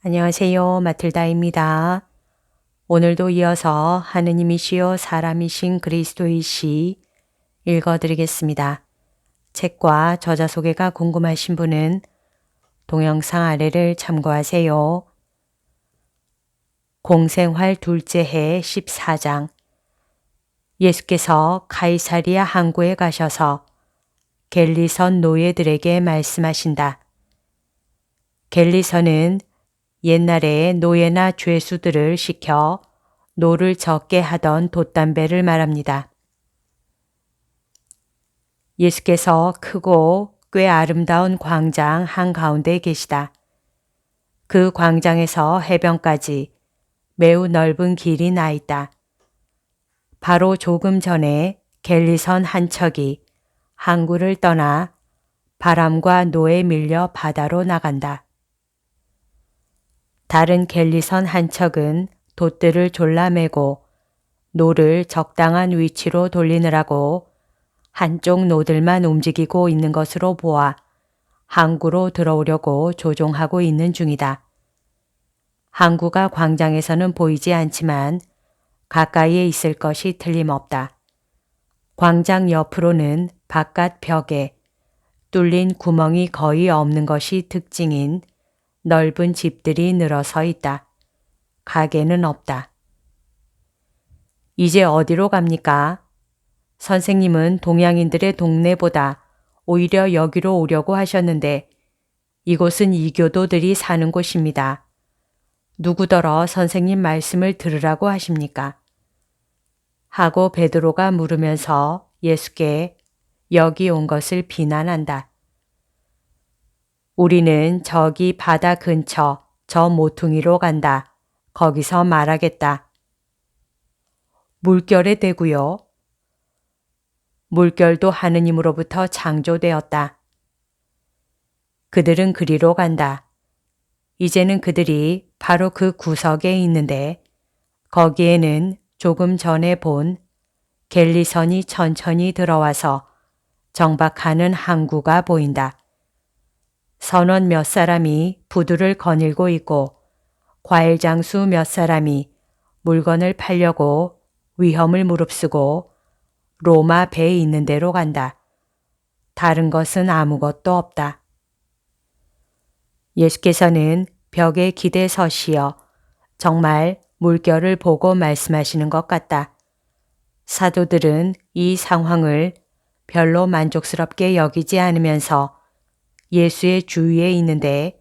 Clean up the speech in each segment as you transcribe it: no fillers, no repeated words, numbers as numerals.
안녕하세요. 마틀다입니다. 오늘도 이어서 하느님이시요 사람이신 그리스도이시 읽어드리겠습니다. 책과 저자 소개가 궁금하신 분은 동영상 아래를 참고하세요. 공생활 둘째 해 14장 예수께서 가이사리아 항구에 가셔서 겔리선 노예들에게 말씀하신다. 겔리선은 옛날에 노예나 죄수들을 시켜 노를 적게 하던 돛담배를 말합니다. 예수께서 크고 꽤 아름다운 광장 한가운데 계시다. 그 광장에서 해변까지 매우 넓은 길이 나 있다. 바로 조금 전에 겔리선 한 척이 항구를 떠나 바람과 노에 밀려 바다로 나간다. 다른 겔리선 한 척은 돛들을 졸라매고 노를 적당한 위치로 돌리느라고 한쪽 노들만 움직이고 있는 것으로 보아 항구로 들어오려고 조종하고 있는 중이다. 항구가 광장에서는 보이지 않지만 가까이에 있을 것이 틀림없다. 광장 옆으로는 바깥 벽에 뚫린 구멍이 거의 없는 것이 특징인 넓은 집들이 늘어서 있다. 가게는 없다. 이제 어디로 갑니까? 선생님은 동양인들의 동네보다 오히려 여기로 오려고 하셨는데 이곳은 이교도들이 사는 곳입니다. 누구더러 선생님 말씀을 들으라고 하십니까? 하고 베드로가 물으면서 예수께 여기 온 것을 비난한다. 우리는 저기 바다 근처 저 모퉁이로 간다. 거기서 말하겠다. 물결에 대고요. 물결도 하느님으로부터 창조되었다. 그들은 그리로 간다. 이제는 그들이 바로 그 구석에 있는데 거기에는 조금 전에 본 겔리선이 천천히 들어와서 정박하는 항구가 보인다. 선원 몇 사람이 부두를 거닐고 있고 과일 장수 몇 사람이 물건을 팔려고 위험을 무릅쓰고 로마 배에 있는 데로 간다. 다른 것은 아무것도 없다. 예수께서는 벽에 기대 서시어 정말 물결을 보고 말씀하시는 것 같다. 사도들은 이 상황을 별로 만족스럽게 여기지 않으면서 예수의 주위에 있는데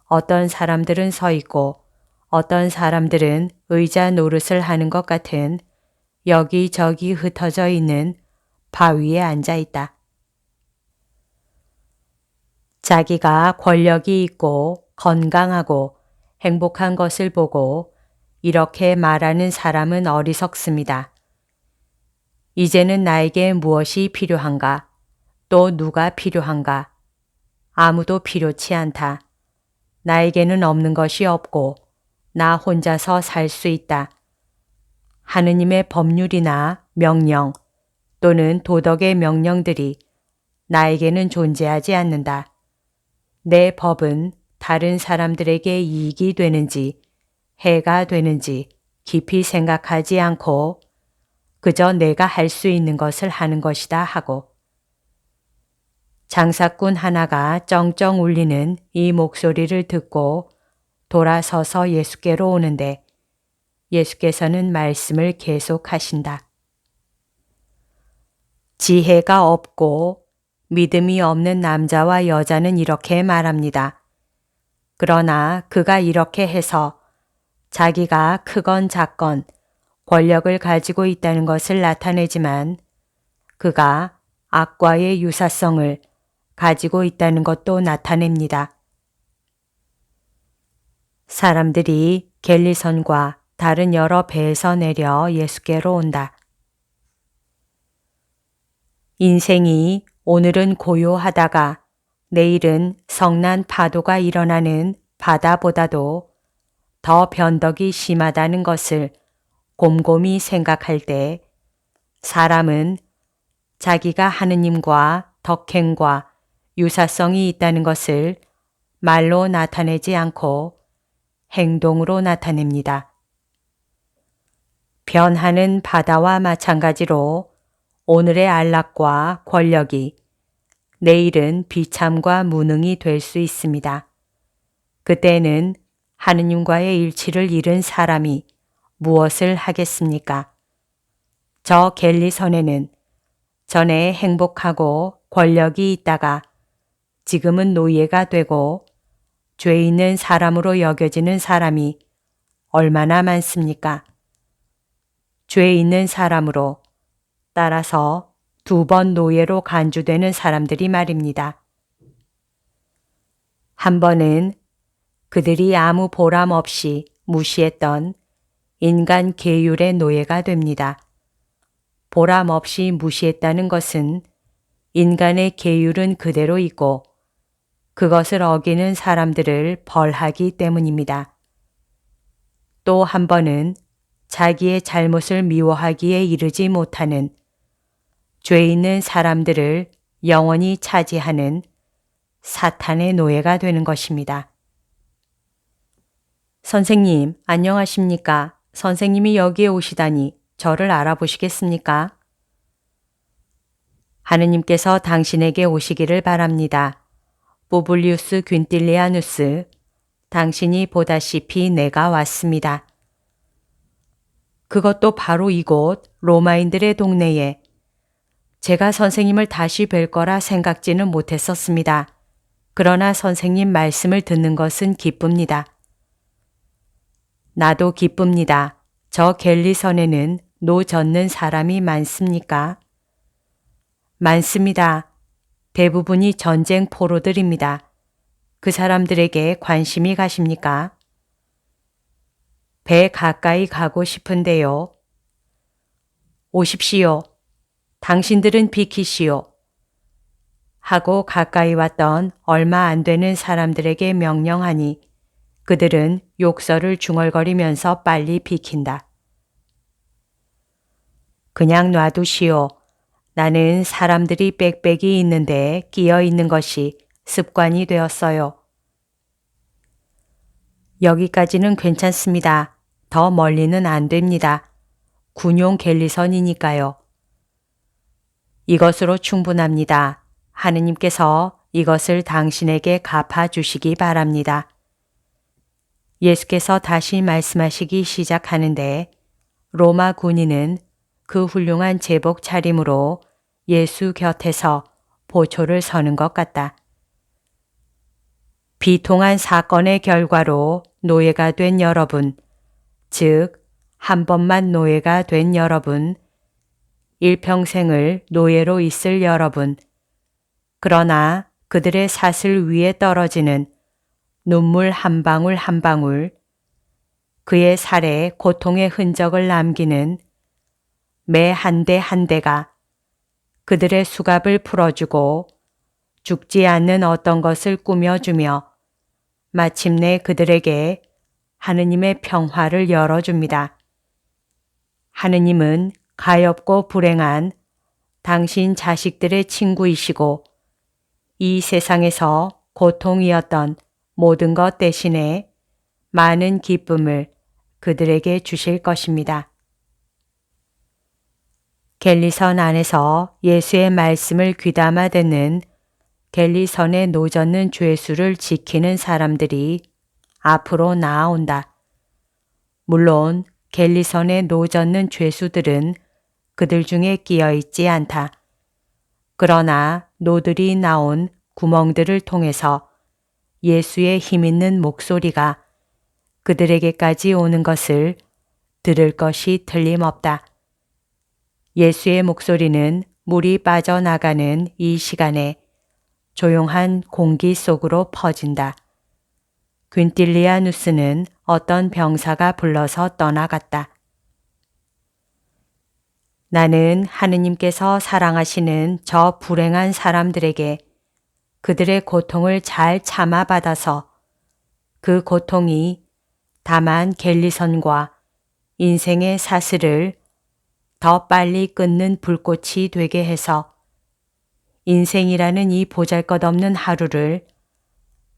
어떤 사람들은 서 있고 어떤 사람들은 의자 노릇을 하는 것 같은 여기저기 흩어져 있는 바위에 앉아 있다. 자기가 권력이 있고 건강하고 행복한 것을 보고 이렇게 말하는 사람은 어리석습니다. 이제는 나에게 무엇이 필요한가? 또 누가 필요한가? 아무도 필요치 않다. 나에게는 없는 것이 없고 나 혼자서 살 수 있다. 하느님의 법률이나 명령 또는 도덕의 명령들이 나에게는 존재하지 않는다. 내 법은 다른 사람들에게 이익이 되는지 해가 되는지 깊이 생각하지 않고 그저 내가 할 수 있는 것을 하는 것이다 하고 장사꾼 하나가 쩡쩡 울리는 이 목소리를 듣고 돌아서서 예수께로 오는데 예수께서는 말씀을 계속하신다. 지혜가 없고 믿음이 없는 남자와 여자는 이렇게 말합니다. 그러나 그가 이렇게 해서 자기가 크건 작건 권력을 가지고 있다는 것을 나타내지만 그가 악과의 유사성을 가지고 있다는 것도 나타냅니다. 사람들이 겔리선과 다른 여러 배에서 내려 예수께로 온다. 인생이 오늘은 고요하다가 내일은 성난 파도가 일어나는 바다보다도 더 변덕이 심하다는 것을 곰곰이 생각할 때 사람은 자기가 하느님과 덕행과 유사성이 있다는 것을 말로 나타내지 않고 행동으로 나타냅니다. 변하는 바다와 마찬가지로 오늘의 안락과 권력이 내일은 비참과 무능이 될 수 있습니다. 그때는 하느님과의 일치를 잃은 사람이 무엇을 하겠습니까? 저 갤리선에는 전에 행복하고 권력이 있다가 지금은 노예가 되고 죄 있는 사람으로 여겨지는 사람이 얼마나 많습니까? 죄 있는 사람으로 따라서 2번 노예로 간주되는 사람들이 말입니다. 한 번은 그들이 아무 보람 없이 무시했던 인간 계율의 노예가 됩니다. 보람 없이 무시했다는 것은 인간의 계율은 그대로 있고 그것을 어기는 사람들을 벌하기 때문입니다. 또 한 번은 자기의 잘못을 미워하기에 이르지 못하는 죄 있는 사람들을 영원히 차지하는 사탄의 노예가 되는 것입니다. 선생님, 안녕하십니까? 선생님이 여기에 오시다니 저를 알아보시겠습니까? 하느님께서 당신에게 오시기를 바랍니다. 부블리우스 귄틸리아누스, 당신이 보다시피 내가 왔습니다. 그것도 바로 이곳 로마인들의 동네에 제가 선생님을 다시 뵐 거라 생각지는 못했었습니다. 그러나 선생님 말씀을 듣는 것은 기쁩니다. 나도 기쁩니다. 저 갤리선에는 노 젓는 사람이 많습니까? 많습니다. 대부분이 전쟁 포로들입니다. 그 사람들에게 관심이 가십니까? 배 가까이 가고 싶은데요. 오십시오. 당신들은 비키시오. 하고 가까이 왔던 얼마 안 되는 사람들에게 명령하니 그들은 욕설을 중얼거리면서 빨리 비킨다. 그냥 놔두시오. 나는 사람들이 빽빽이 있는데 끼어 있는 것이 습관이 되었어요. 여기까지는 괜찮습니다. 더 멀리는 안 됩니다. 군용 갤리선이니까요. 이것으로 충분합니다. 하느님께서 이것을 당신에게 갚아주시기 바랍니다. 예수께서 다시 말씀하시기 시작하는데 로마 군인은 그 훌륭한 제복 차림으로 예수 곁에서 보초를 서는 것 같다. 비통한 사건의 결과로 노예가 된 여러분, 즉 한 번만 노예가 된 여러분, 일평생을 노예로 있을 여러분, 그러나 그들의 사슬 위에 떨어지는 눈물 한 방울 한 방울, 그의 살에 고통의 흔적을 남기는 매 한 대 한 대가 그들의 수갑을 풀어주고 죽지 않는 어떤 것을 꾸며주며 마침내 그들에게 하느님의 평화를 열어줍니다. 하느님은 가엾고 불행한 당신 자식들의 친구이시고 이 세상에서 고통이었던 모든 것 대신에 많은 기쁨을 그들에게 주실 것입니다. 갤리선 안에서 예수의 말씀을 귀담아 듣는 갤리선에 노젓는 죄수를 지키는 사람들이 앞으로 나아온다. 물론 갤리선에 노젓는 죄수들은 그들 중에 끼어 있지 않다. 그러나 노들이 나온 구멍들을 통해서 예수의 힘있는 목소리가 그들에게까지 오는 것을 들을 것이 틀림없다. 예수의 목소리는 물이 빠져나가는 이 시간에 조용한 공기 속으로 퍼진다. 귄틸리아누스는 어떤 병사가 불러서 떠나갔다. 나는 하느님께서 사랑하시는 저 불행한 사람들에게 그들의 고통을 잘 참아받아서 그 고통이 다만 갤리선과 인생의 사슬을 더 빨리 끊는 불꽃이 되게 해서 인생이라는 이 보잘것없는 하루를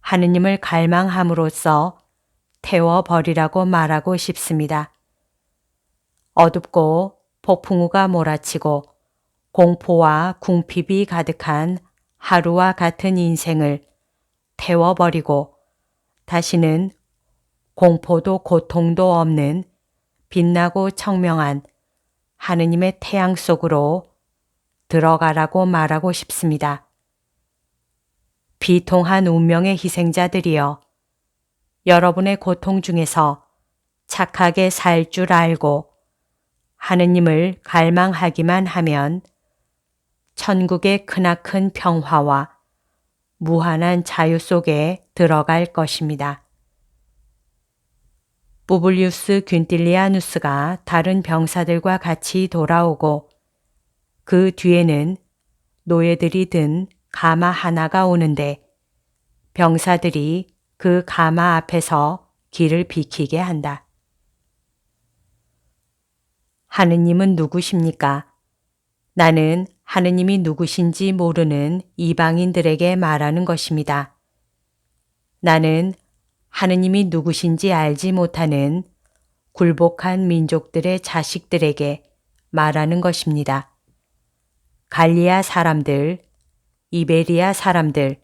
하느님을 갈망함으로써 태워버리라고 말하고 싶습니다. 어둡고 폭풍우가 몰아치고 공포와 궁핍이 가득한 하루와 같은 인생을 태워버리고 다시는 공포도 고통도 없는 빛나고 청명한 하느님의 태양 속으로 들어가라고 말하고 싶습니다. 비통한 운명의 희생자들이여, 여러분의 고통 중에서 착하게 살 줄 알고 하느님을 갈망하기만 하면 천국의 크나큰 평화와 무한한 자유 속에 들어갈 것입니다. 푸블리우스 균틸리아누스가 다른 병사들과 같이 돌아오고 그 뒤에는 노예들이 든 가마 하나가 오는데 병사들이 그 가마 앞에서 길을 비키게 한다. 하느님은 누구십니까? 나는 하느님이 누구신지 모르는 이방인들에게 말하는 것입니다. 나는 하느님이 누구신지 알지 못하는 굴복한 민족들의 자식들에게 말하는 것입니다. 갈리아 사람들, 이베리아 사람들,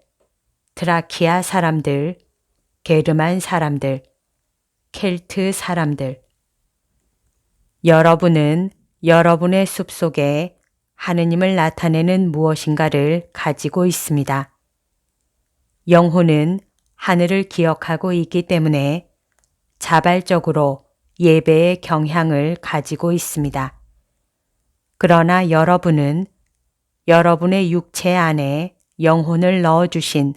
트라키아 사람들, 게르만 사람들, 켈트 사람들. 여러분은 여러분의 숲속에 하느님을 나타내는 무엇인가를 가지고 있습니다. 영혼은 하늘을 기억하고 있기 때문에 자발적으로 예배의 경향을 가지고 있습니다. 그러나 여러분은 여러분의 육체 안에 영혼을 넣어주신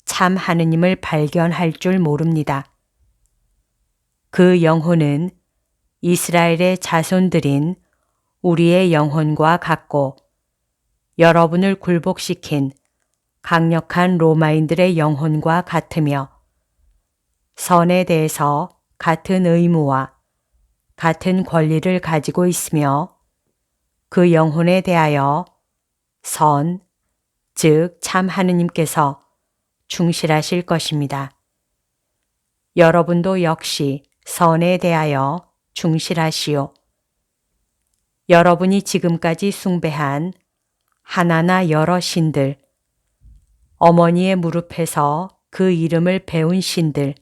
참 하느님을 발견할 줄 모릅니다. 그 영혼은 이스라엘의 자손들인 우리의 영혼과 같고 여러분을 굴복시킨 강력한 로마인들의 영혼과 같으며 선에 대해서 같은 의무와 같은 권리를 가지고 있으며 그 영혼에 대하여 선, 즉 참 하느님께서 충실하실 것입니다. 여러분도 역시 선에 대하여 충실하시오. 여러분이 지금까지 숭배한 하나나 여러 신들, 어머니의 무릎에서 그 이름을 배운 신들,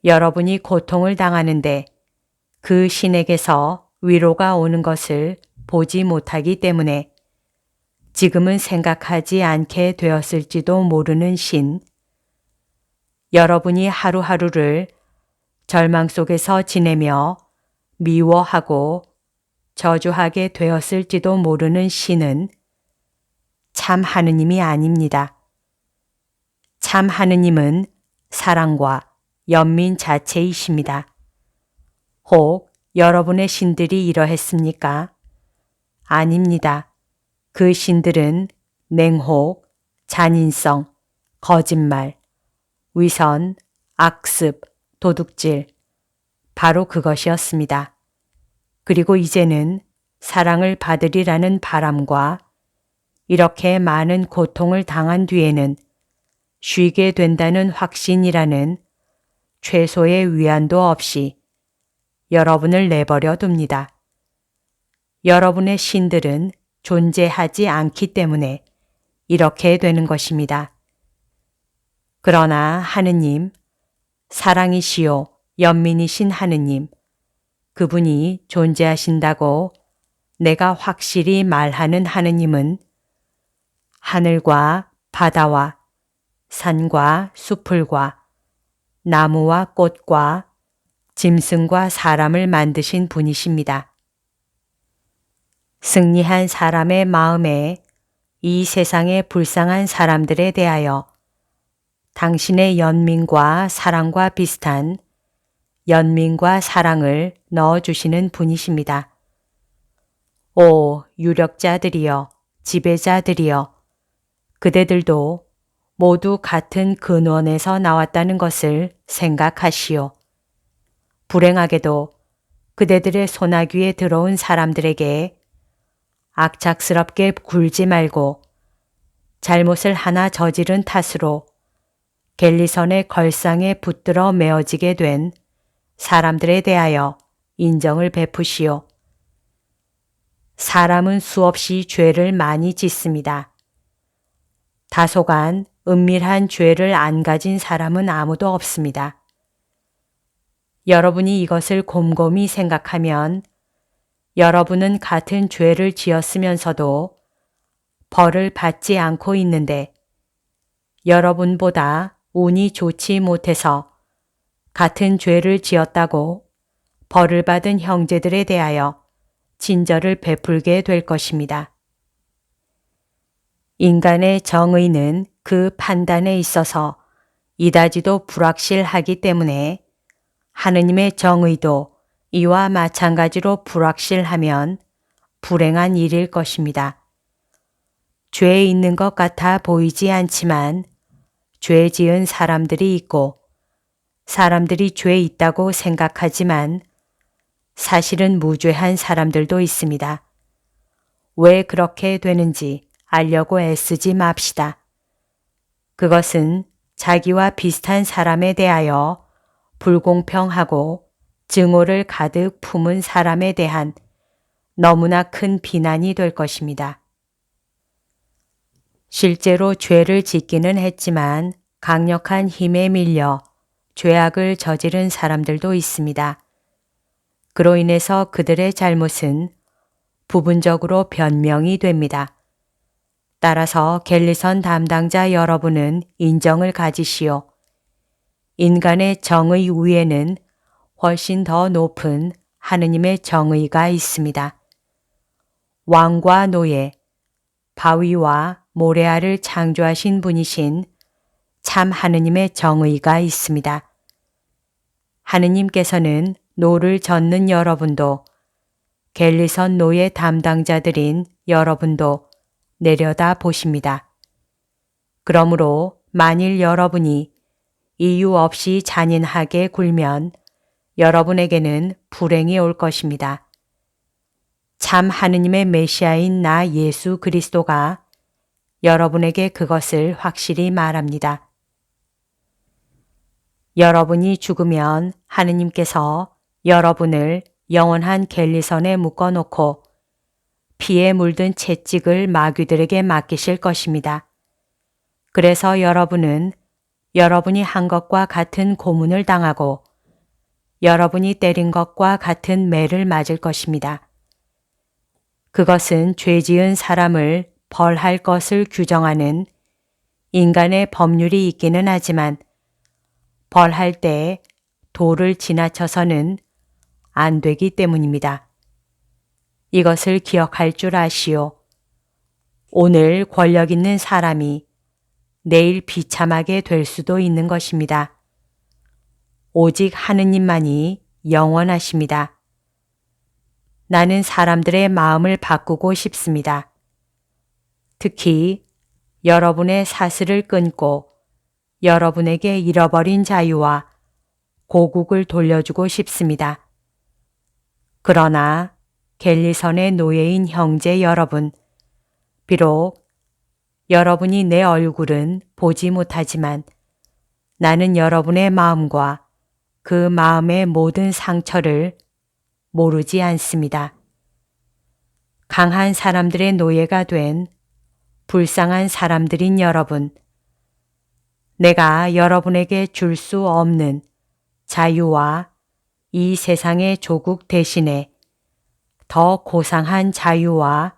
여러분이 고통을 당하는데 그 신에게서 위로가 오는 것을 보지 못하기 때문에 지금은 생각하지 않게 되었을지도 모르는 신, 여러분이 하루하루를 절망 속에서 지내며 미워하고 저주하게 되었을지도 모르는 신은 참 하느님이 아닙니다. 참 하느님은 사랑과 연민 자체이십니다. 혹 여러분의 신들이 이러했습니까? 아닙니다. 그 신들은 냉혹, 잔인성, 거짓말, 위선, 악습, 도둑질, 바로 그것이었습니다. 그리고 이제는 사랑을 받으리라는 바람과 이렇게 많은 고통을 당한 뒤에는 쉬게 된다는 확신이라는 최소의 위안도 없이 여러분을 내버려 둡니다. 여러분의 신들은 존재하지 않기 때문에 이렇게 되는 것입니다. 그러나 하느님, 사랑이시요 연민이신 하느님, 그분이 존재하신다고 내가 확실히 말하는 하느님은 하늘과 바다와 산과 숲을과 나무와 꽃과 짐승과 사람을 만드신 분이십니다. 승리한 사람의 마음에 이 세상의 불쌍한 사람들에 대하여 당신의 연민과 사랑과 비슷한 연민과 사랑을 넣어주시는 분이십니다. 오 유력자들이여, 지배자들이여, 그대들도 모두 같은 근원에서 나왔다는 것을 생각하시오. 불행하게도 그대들의 소나귀에 들어온 사람들에게 악착스럽게 굴지 말고 잘못을 하나 저지른 탓으로 갤리선의 걸상에 붙들어 메어지게 된 사람들에 대하여 인정을 베푸시오. 사람은 수없이 죄를 많이 짓습니다. 다소간 은밀한 죄를 안 가진 사람은 아무도 없습니다. 여러분이 이것을 곰곰이 생각하면 여러분은 같은 죄를 지었으면서도 벌을 받지 않고 있는데 여러분보다 운이 좋지 못해서 같은 죄를 지었다고 벌을 받은 형제들에 대하여 친절을 베풀게 될 것입니다. 인간의 정의는 그 판단에 있어서 이다지도 불확실하기 때문에 하느님의 정의도 이와 마찬가지로 불확실하면 불행한 일일 것입니다. 죄에 있는 것 같아 보이지 않지만 죄 지은 사람들이 있고 사람들이 죄 있다고 생각하지만 사실은 무죄한 사람들도 있습니다. 왜 그렇게 되는지 알려고 애쓰지 맙시다. 그것은 자기와 비슷한 사람에 대하여 불공평하고 증오를 가득 품은 사람에 대한 너무나 큰 비난이 될 것입니다. 실제로 죄를 짓기는 했지만 강력한 힘에 밀려 죄악을 저지른 사람들도 있습니다. 그로 인해서 그들의 잘못은 부분적으로 변명이 됩니다. 따라서 갤리선 담당자 여러분은 인정을 가지시오. 인간의 정의 위에는 훨씬 더 높은 하느님의 정의가 있습니다. 왕과 노예, 바위와 모래알을 창조하신 분이신 참 하느님의 정의가 있습니다. 하느님께서는 노를 젓는 여러분도 갤리선 노예 담당자들인 여러분도 내려다 보십니다. 그러므로 만일 여러분이 이유 없이 잔인하게 굴면 여러분에게는 불행이 올 것입니다. 참 하느님의 메시아인 나 예수 그리스도가 여러분에게 그것을 확실히 말합니다. 여러분이 죽으면 하느님께서 여러분을 영원한 갤리선에 묶어놓고 피에 물든 채찍을 마귀들에게 맡기실 것입니다. 그래서 여러분은 여러분이 한 것과 같은 고문을 당하고 여러분이 때린 것과 같은 매를 맞을 것입니다. 그것은 죄 지은 사람을 벌할 것을 규정하는 인간의 법률이 있기는 하지만 벌할 때 도를 지나쳐서는 안 되기 때문입니다. 이것을 기억할 줄 아시오. 오늘 권력 있는 사람이 내일 비참하게 될 수도 있는 것입니다. 오직 하느님만이 영원하십니다. 나는 사람들의 마음을 바꾸고 싶습니다. 특히 여러분의 사슬을 끊고 여러분에게 잃어버린 자유와 고국을 돌려주고 싶습니다. 그러나 갤리선의 노예인 형제 여러분, 비록 여러분이 내 얼굴은 보지 못하지만 나는 여러분의 마음과 그 마음의 모든 상처를 모르지 않습니다. 강한 사람들의 노예가 된 불쌍한 사람들인 여러분, 내가 여러분에게 줄 수 없는 자유와 이 세상의 조국 대신에 더 고상한 자유와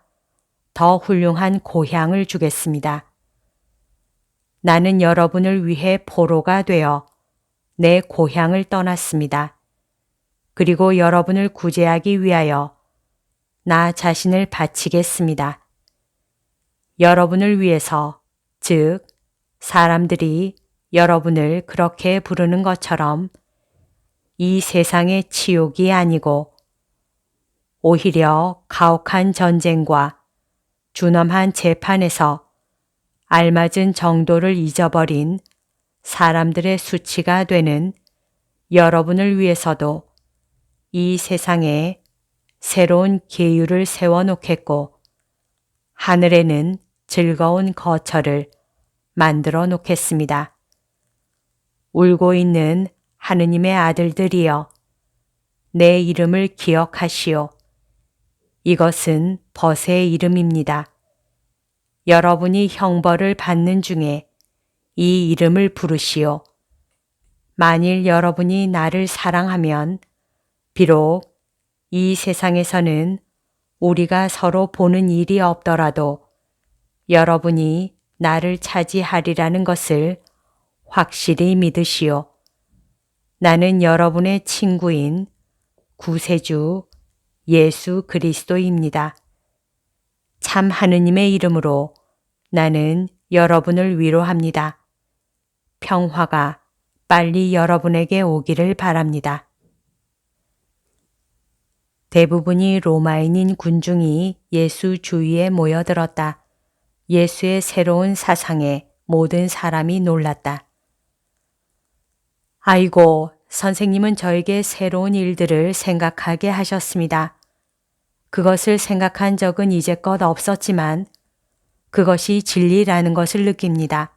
더 훌륭한 고향을 주겠습니다. 나는 여러분을 위해 포로가 되어 내 고향을 떠났습니다. 그리고 여러분을 구제하기 위하여 나 자신을 바치겠습니다. 여러분을 위해서, 즉 사람들이 여러분을 그렇게 부르는 것처럼 이 세상의 치욕이 아니고 오히려 가혹한 전쟁과 준엄한 재판에서 알맞은 정도를 잊어버린 사람들의 수치가 되는 여러분을 위해서도 이 세상에 새로운 계율을 세워놓겠고 하늘에는 즐거운 거처를 만들어 놓겠습니다. 울고 있는 하느님의 아들들이여, 내 이름을 기억하시오. 이것은 벗의 이름입니다. 여러분이 형벌을 받는 중에 이 이름을 부르시오. 만일 여러분이 나를 사랑하면 비록 이 세상에서는 우리가 서로 보는 일이 없더라도 여러분이 나를 차지하리라는 것을 확실히 믿으시오. 나는 여러분의 친구인 구세주 예수 그리스도입니다. 참 하느님의 이름으로 나는 여러분을 위로합니다. 평화가 빨리 여러분에게 오기를 바랍니다. 대부분이 로마인인 군중이 예수 주위에 모여들었다. 예수의 새로운 사상에 모든 사람이 놀랐다. 아이고, 선생님은 저에게 새로운 일들을 생각하게 하셨습니다. 그것을 생각한 적은 이제껏 없었지만 그것이 진리라는 것을 느낍니다.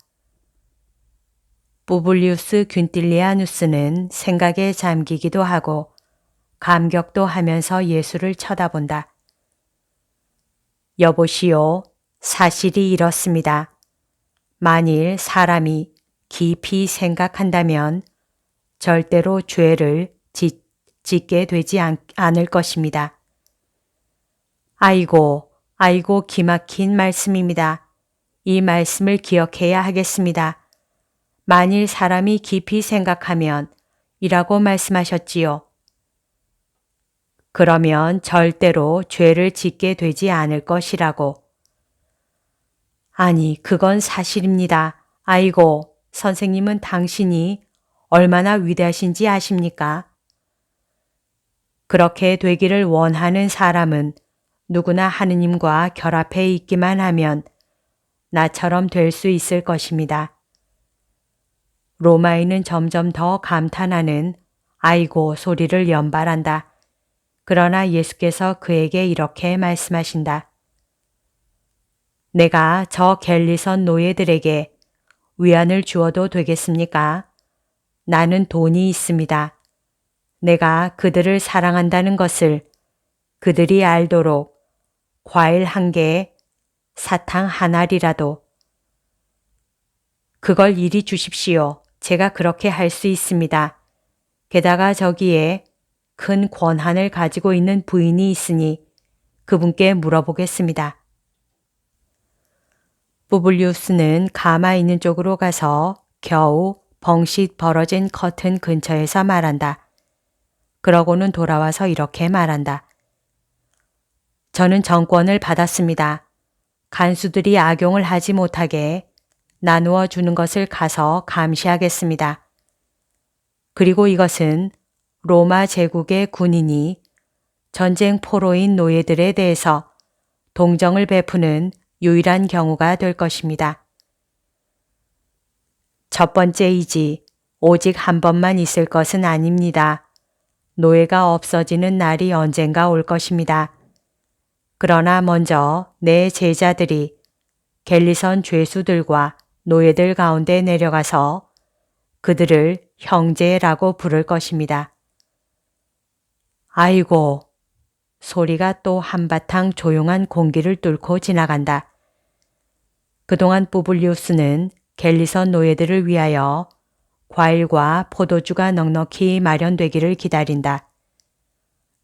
부블리우스 균틸리아누스는 생각에 잠기기도 하고 감격도 하면서 예수를 쳐다본다. 여보시오, 사실이 이렇습니다. 만일 사람이 깊이 생각한다면 절대로 죄를 짓게 되지 않을 것입니다. 아이고, 아이고 기막힌 말씀입니다. 이 말씀을 기억해야 하겠습니다. 만일 사람이 깊이 생각하면 이라고 말씀하셨지요. 그러면 절대로 죄를 짓게 되지 않을 것이라고. 아니, 그건 사실입니다. 아이고, 선생님은 당신이 얼마나 위대하신지 아십니까? 그렇게 되기를 원하는 사람은 누구나 하느님과 결합해 있기만 하면 나처럼 될 수 있을 것입니다. 로마인은 점점 더 감탄하는 아이고 소리를 연발한다. 그러나 예수께서 그에게 이렇게 말씀하신다. 내가 저 갤리선 노예들에게 위안을 주어도 되겠습니까? 나는 돈이 있습니다. 내가 그들을 사랑한다는 것을 그들이 알도록 과일 한 개에 사탕 한 알이라도 그걸 이리 주십시오. 제가 그렇게 할 수 있습니다. 게다가 저기에 큰 권한을 가지고 있는 부인이 있으니 그분께 물어보겠습니다. 부블리우스는 가마 있는 쪽으로 가서 겨우 벙싯 벌어진 커튼 근처에서 말한다. 그러고는 돌아와서 이렇게 말한다. 저는 정권을 받았습니다. 간수들이 악용을 하지 못하게 나누어 주는 것을 가서 감시하겠습니다. 그리고 이것은 로마 제국의 군인이 전쟁 포로인 노예들에 대해서 동정을 베푸는 유일한 경우가 될 것입니다. 첫 번째이지 오직 한 번만 있을 것은 아닙니다. 노예가 없어지는 날이 언젠가 올 것입니다. 그러나 먼저 내 제자들이 갤리선 죄수들과 노예들 가운데 내려가서 그들을 형제라고 부를 것입니다. 아이고, 소리가 또 한바탕 조용한 공기를 뚫고 지나간다. 그동안 부블리우스는 갤리선 노예들을 위하여 과일과 포도주가 넉넉히 마련되기를 기다린다.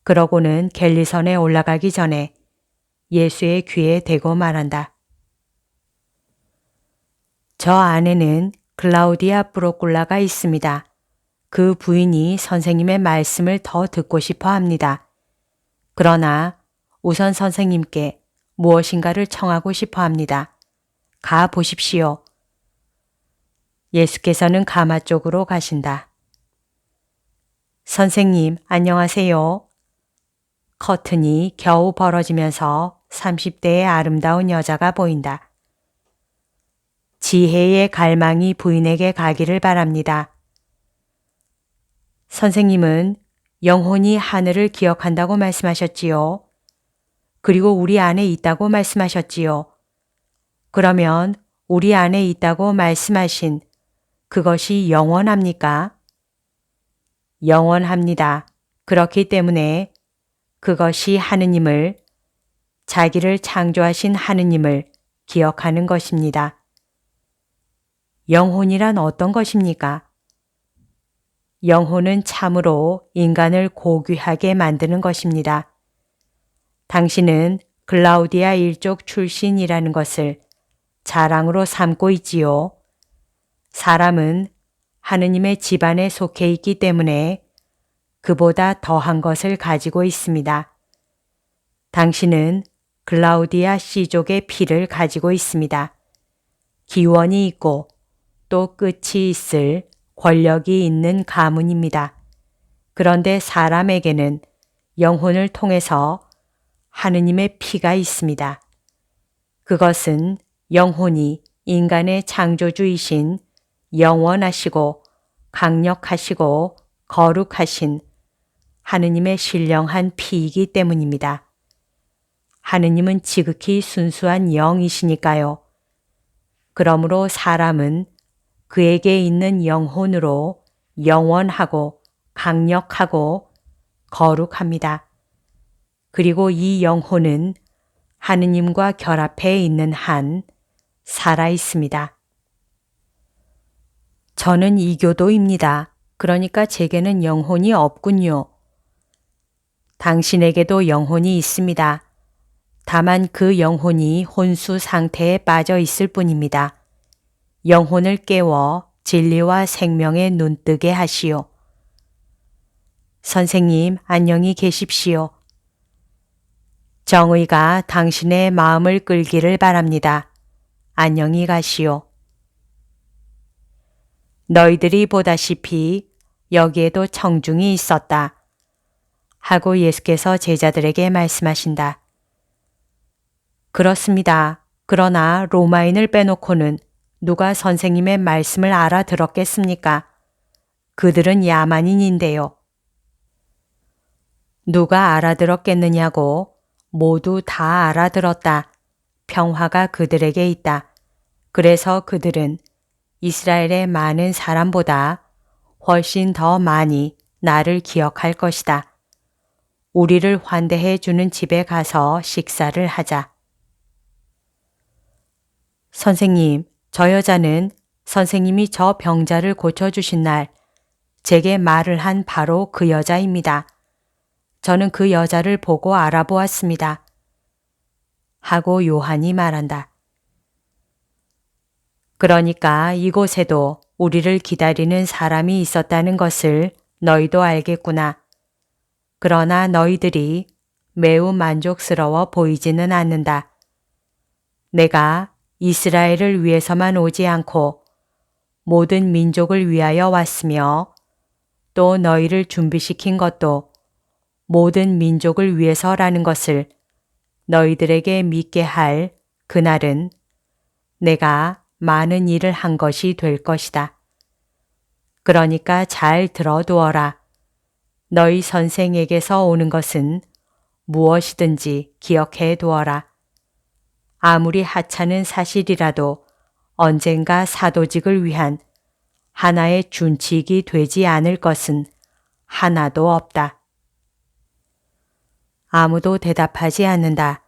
그러고는 갤리선에 올라가기 전에 예수의 귀에 대고 말한다. 저 안에는 클라우디아 프로꿀라가 있습니다. 그 부인이 선생님의 말씀을 더 듣고 싶어 합니다. 그러나 우선 선생님께 무엇인가를 청하고 싶어 합니다. 가 보십시오. 예수께서는 가마 쪽으로 가신다. 선생님, 안녕하세요. 커튼이 겨우 벌어지면서 30대의 아름다운 여자가 보인다. 지혜의 갈망이 부인에게 가기를 바랍니다. 선생님은 영혼이 하늘을 기억한다고 말씀하셨지요. 그리고 우리 안에 있다고 말씀하셨지요. 그러면 우리 안에 있다고 말씀하신 그것이 영원합니까? 영원합니다. 그렇기 때문에 그것이 하느님을, 자기를 창조하신 하느님을 기억하는 것입니다. 영혼이란 어떤 것입니까? 영혼은 참으로 인간을 고귀하게 만드는 것입니다. 당신은 글라우디아 일족 출신이라는 것을 자랑으로 삼고 있지요. 사람은 하느님의 집안에 속해 있기 때문에 그보다 더한 것을 가지고 있습니다. 당신은 글라우디아 씨족의 피를 가지고 있습니다. 기원이 있고 또 끝이 있을 권력이 있는 가문입니다. 그런데 사람에게는 영혼을 통해서 하느님의 피가 있습니다. 그것은 영혼이 인간의 창조주이신 영원하시고 강력하시고 거룩하신 하느님의 신령한 피이기 때문입니다. 하느님은 지극히 순수한 영이시니까요. 그러므로 사람은 그에게 있는 영혼으로 영원하고 강력하고 거룩합니다. 그리고 이 영혼은 하느님과 결합해 있는 한 살아 있습니다. 저는 이교도입니다. 그러니까 제게는 영혼이 없군요. 당신에게도 영혼이 있습니다. 다만 그 영혼이 혼수 상태에 빠져 있을 뿐입니다. 영혼을 깨워 진리와 생명에 눈뜨게 하시오. 선생님, 안녕히 계십시오. 정의가 당신의 마음을 끌기를 바랍니다. 안녕히 가시오. 너희들이 보다시피 여기에도 청중이 있었다. 하고 예수께서 제자들에게 말씀하신다. 그렇습니다. 그러나 로마인을 빼놓고는 누가 선생님의 말씀을 알아들었겠습니까? 그들은 야만인인데요. 누가 알아들었겠느냐고? 모두 다 알아들었다. 평화가 그들에게 있다. 그래서 그들은 이스라엘의 많은 사람보다 훨씬 더 많이 나를 기억할 것이다. 우리를 환대해 주는 집에 가서 식사를 하자. 선생님, 저 여자는 선생님이 저 병자를 고쳐주신 날 제게 말을 한 바로 그 여자입니다. 저는 그 여자를 보고 알아보았습니다. 하고 요한이 말한다. 그러니까 이곳에도 우리를 기다리는 사람이 있었다는 것을 너희도 알겠구나. 그러나 너희들이 매우 만족스러워 보이지는 않는다. 내가 이스라엘을 위해서만 오지 않고 모든 민족을 위하여 왔으며 또 너희를 준비시킨 것도 모든 민족을 위해서라는 것을 너희들에게 믿게 할 그날은 내가 많은 일을 한 것이 될 것이다. 그러니까 잘 들어두어라. 너희 선생에게서 오는 것은 무엇이든지 기억해 두어라. 아무리 하찮은 사실이라도 언젠가 사도직을 위한 하나의 준칙이 되지 않을 것은 하나도 없다. 아무도 대답하지 않는다.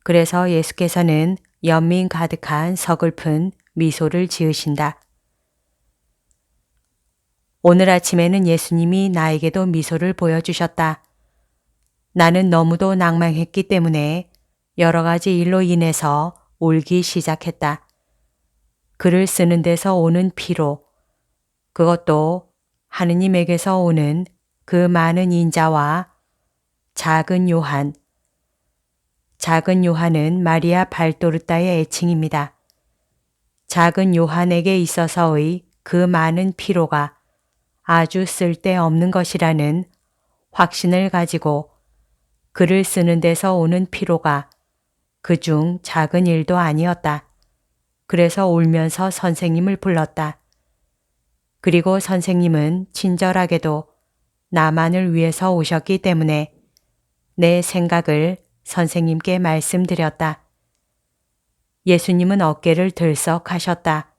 그래서 예수께서는 연민 가득한 서글픈 미소를 지으신다. 오늘 아침에는 예수님이 나에게도 미소를 보여주셨다. 나는 너무도 낭망했기 때문에 여러 가지 일로 인해서 울기 시작했다. 글을 쓰는 데서 오는 피로, 그것도 하느님에게서 오는 그 많은 인자와 작은 요한. 작은 요한은 마리아 발도르타의 애칭입니다. 작은 요한에게 있어서의 그 많은 피로가 아주 쓸데없는 것이라는 확신을 가지고 글을 쓰는 데서 오는 피로가 그중 작은 일도 아니었다. 그래서 울면서 선생님을 불렀다. 그리고 선생님은 친절하게도 나만을 위해서 오셨기 때문에 내 생각을 선생님께 말씀드렸다. 예수님은 어깨를 들썩하셨다.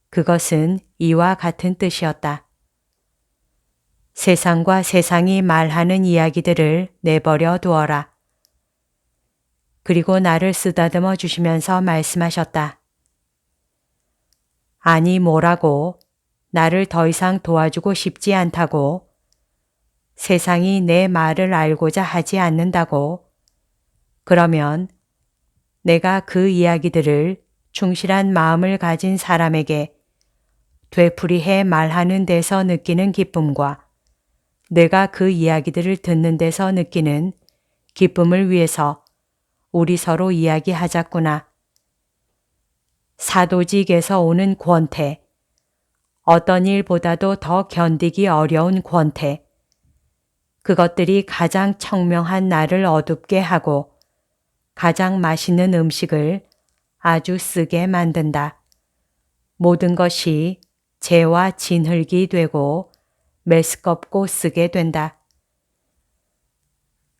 그것은 이와 같은 뜻이었다. 세상과 세상이 말하는 이야기들을 내버려 두어라. 그리고 나를 쓰다듬어 주시면서 말씀하셨다. 아니 뭐라고? 나를 더 이상 도와주고 싶지 않다고? 세상이 내 말을 알고자 하지 않는다고? 그러면 내가 그 이야기들을 충실한 마음을 가진 사람에게 되풀이해 말하는 데서 느끼는 기쁨과 내가 그 이야기들을 듣는 데서 느끼는 기쁨을 위해서 우리 서로 이야기하자꾸나. 사도직에서 오는 권태, 어떤 일보다도 더 견디기 어려운 권태, 그것들이 가장 청명한 나를 어둡게 하고 가장 맛있는 음식을 아주 쓰게 만든다. 모든 것이 재와 진흙이 되고 메스껍고 쓰게 된다.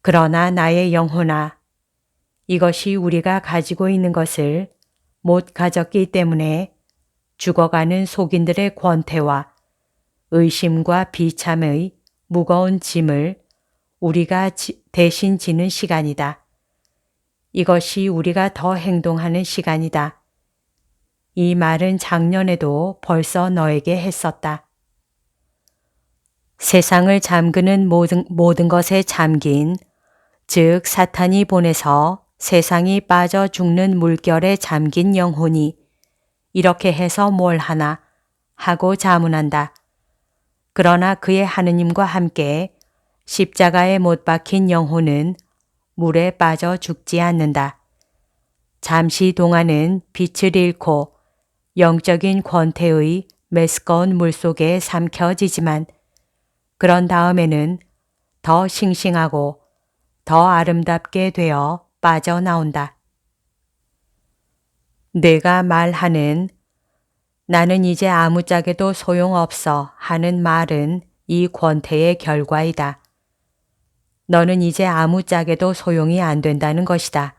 그러나 나의 영혼아, 이것이 우리가 가지고 있는 것을 못 가졌기 때문에 죽어가는 속인들의 권태와 의심과 비참의 무거운 짐을 우리가 대신 지는 시간이다. 이것이 우리가 더 행동하는 시간이다. 이 말은 작년에도 벌써 너에게 했었다. 세상을 잠그는 모든 것에 잠긴, 즉 사탄이 보내서 세상이 빠져 죽는 물결에 잠긴 영혼이 이렇게 해서 뭘 하나 하고 자문한다. 그러나 그의 하느님과 함께 십자가에 못 박힌 영혼은 물에 빠져 죽지 않는다. 잠시 동안은 빛을 잃고 영적인 권태의 메스꺼운 물속에 삼켜지지만 그런 다음에는 더 싱싱하고 더 아름답게 되어 빠져나온다. 내가 말하는 나는 이제 아무짝에도 소용없어 하는 말은 이 권태의 결과이다. 너는 이제 아무짝에도 소용이 안 된다는 것이다.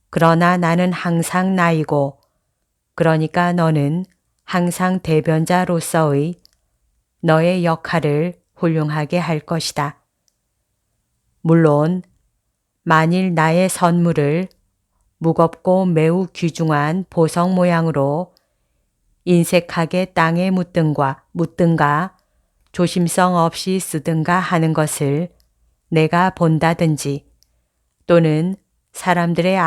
그러나 나는 항상 나이고 그러니까 너는 항상 대변자로서의 너의 역할을 훌륭하게 할 것이다. 물론 만일 나의 선물을 무겁고 매우 귀중한 보석 모양으로 인색하게 땅에 묻든가 조심성 없이 쓰든가 하는 것을 내가 본다든지 또는 사람들의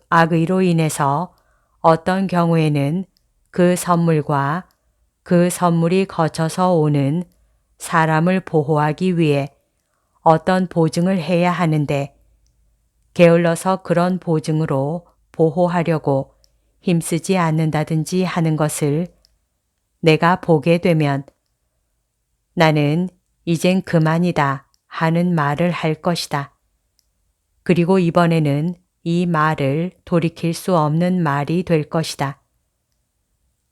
악의로 인해서 어떤 경우에는 그 선물과 그 선물이 거쳐서 오는 사람을 보호하기 위해 어떤 보증을 해야 하는데 게을러서 그런 보증으로 보호하려고 힘쓰지 않는다든지 하는 것을 내가 보게 되면 나는 이젠 그만이다 하는 말을 할 것이다. 그리고 이번에는 이 말을 돌이킬 수 없는 말이 될 것이다.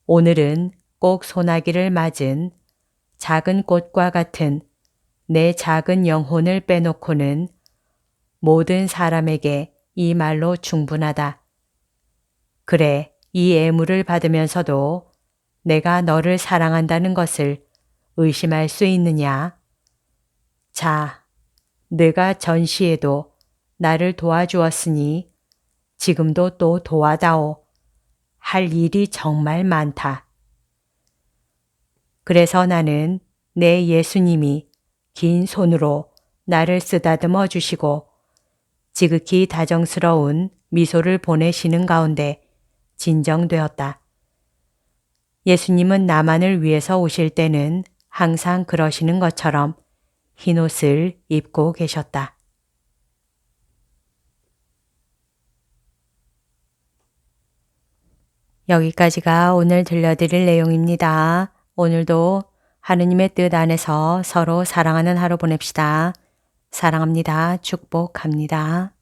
오늘은 꼭 소나기를 맞은 작은 꽃과 같은 내 작은 영혼을 빼놓고는 모든 사람에게 이 말로 충분하다. 그래, 이 애무를 받으면서도 내가 너를 사랑한다는 것을 의심할 수 있느냐? 자, 내가 전시에도 나를 도와주었으니 지금도 또 도와다오. 할 일이 정말 많다. 그래서 나는 내 예수님이 긴 손으로 나를 쓰다듬어 주시고 지극히 다정스러운 미소를 보내시는 가운데 진정되었다. 예수님은 나만을 위해서 오실 때는 항상 그러시는 것처럼 흰옷을 입고 계셨다. 여기까지가 오늘 들려드릴 내용입니다. 오늘도 하느님의 뜻 안에서 서로 사랑하는 하루 보냅시다. 사랑합니다. 축복합니다.